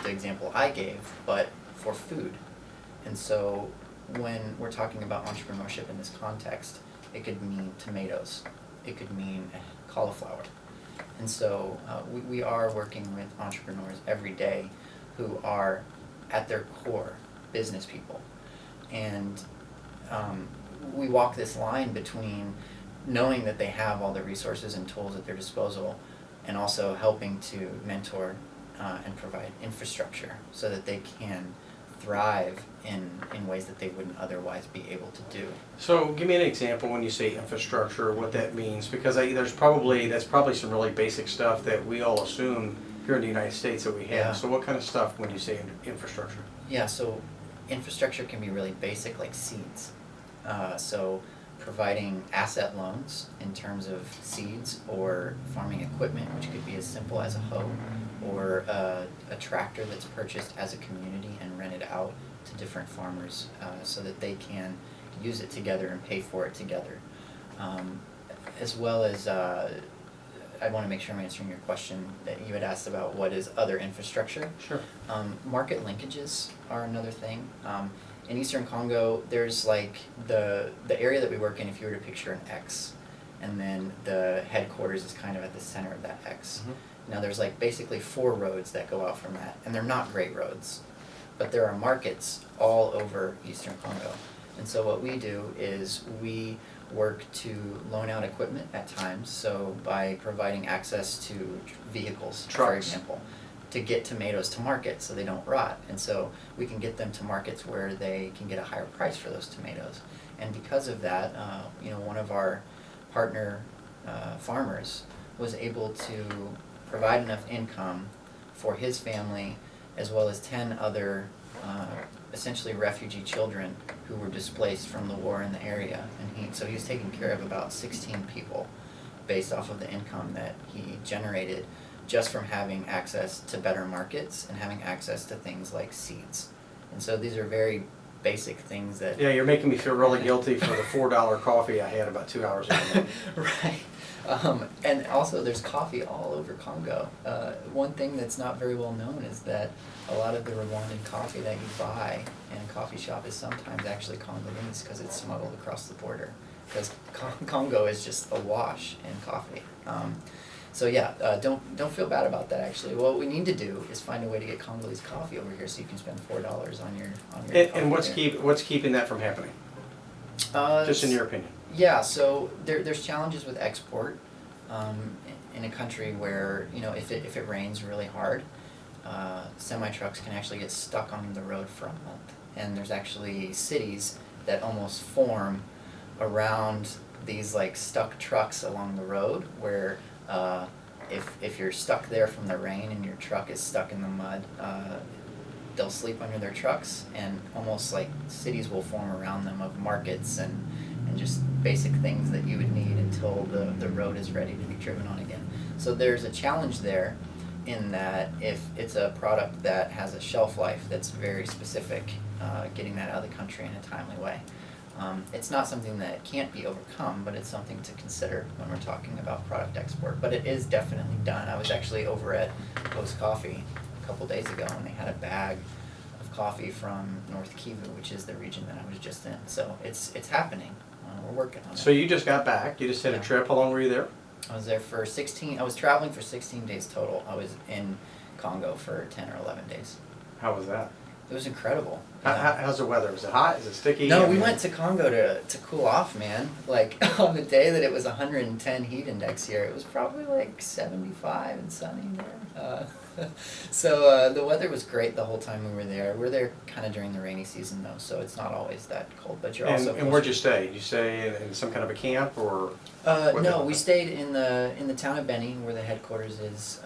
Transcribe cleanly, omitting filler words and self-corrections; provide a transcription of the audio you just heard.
the example I gave, but for food. And so when we're talking about entrepreneurship in this context, it could mean tomatoes, it could mean cauliflower. And so we are working with entrepreneurs every day who are at their core business people. And we walk this line between knowing that they have all the resources and tools at their disposal, and also helping to mentor and provide infrastructure so that they can thrive in ways that they wouldn't otherwise be able to do. So give me an example when you say infrastructure, what that means, because that's probably some really basic stuff that we all assume here in the United States that we have. Yeah. So what kind of stuff when you say infrastructure? Yeah, so infrastructure can be really basic, like seeds. So providing asset loans in terms of seeds or farming equipment, which could be as simple as a hoe or a tractor that's purchased as a community and rented out to different farmers so that they can use it together and pay for it together. As well as, I want to make sure I'm answering your question that you had asked about what is other infrastructure. Sure. Market linkages are another thing. In Eastern Congo, there's like the area that we work in, if you were to picture an X, and then the headquarters is kind of at the center of that X. Mm-hmm. Now there's like basically 4 roads that go out from that, and they're not great roads, but there are markets all over Eastern Congo. And so what we do is we work to loan out equipment at times, so by providing access to vehicles, for Trucks. example, to get tomatoes to market so they don't rot. And so we can get them to markets where they can get a higher price for those tomatoes. And because of that, one of our partner farmers was able to provide enough income for his family as well as 10 other essentially refugee children who were displaced from the war in the area. And so he was taking care of about 16 people based off of the income that he generated just from having access to better markets and having access to things like seeds. And so these are very basic things that... Yeah, you're making me feel really guilty for the $4 coffee I had about 2 hours ago. Right. And also there's coffee all over Congo. One thing that's not very well known is that a lot of the Rwandan coffee that you buy in a coffee shop is sometimes actually Congolese because it's smuggled across the border. Because Congo is just awash in coffee. So yeah, don't feel bad about that. Actually, what we need to do is find a way to get Congolese coffee over here, so you can spend $4 on your. And what's keeping that from happening? Just in your opinion. Yeah, so there's challenges with export in a country where if it rains really hard, semi trucks can actually get stuck on the road for a month, and there's actually cities that almost form around these like stuck trucks along the road where. If you're stuck there from the rain and your truck is stuck in the mud, they'll sleep under their trucks, and almost like cities will form around them of markets and just basic things that you would need until the road is ready to be driven on again. So there's a challenge there in that if it's a product that has a shelf life that's very specific, getting that out of the country in a timely way. It's not something that can't be overcome, but it's something to consider when we're talking about product export. But it is definitely done. I was actually over at Post Coffee a couple days ago, and they had a bag of coffee from North Kivu, which is the region that I was just in. So it's happening. We're working on it. So you just got back. You just had a trip. How long were you there? I was there for 16. I was traveling for 16 days total. I was in Congo for 10 or 11 days. How was that? It was incredible. How's the weather? Was it hot? Is it sticky? No, we went to Congo to cool off, man. Like on the day that it was 110 heat index here, it was probably like 75 and sunny there. So the weather was great the whole time we were there. We're there kind of during the rainy season though, so it's not always that cold. But you're also. And where'd you stay? Did you stay in some kind of a camp or? No, we stayed in the town of Beni, where the headquarters is.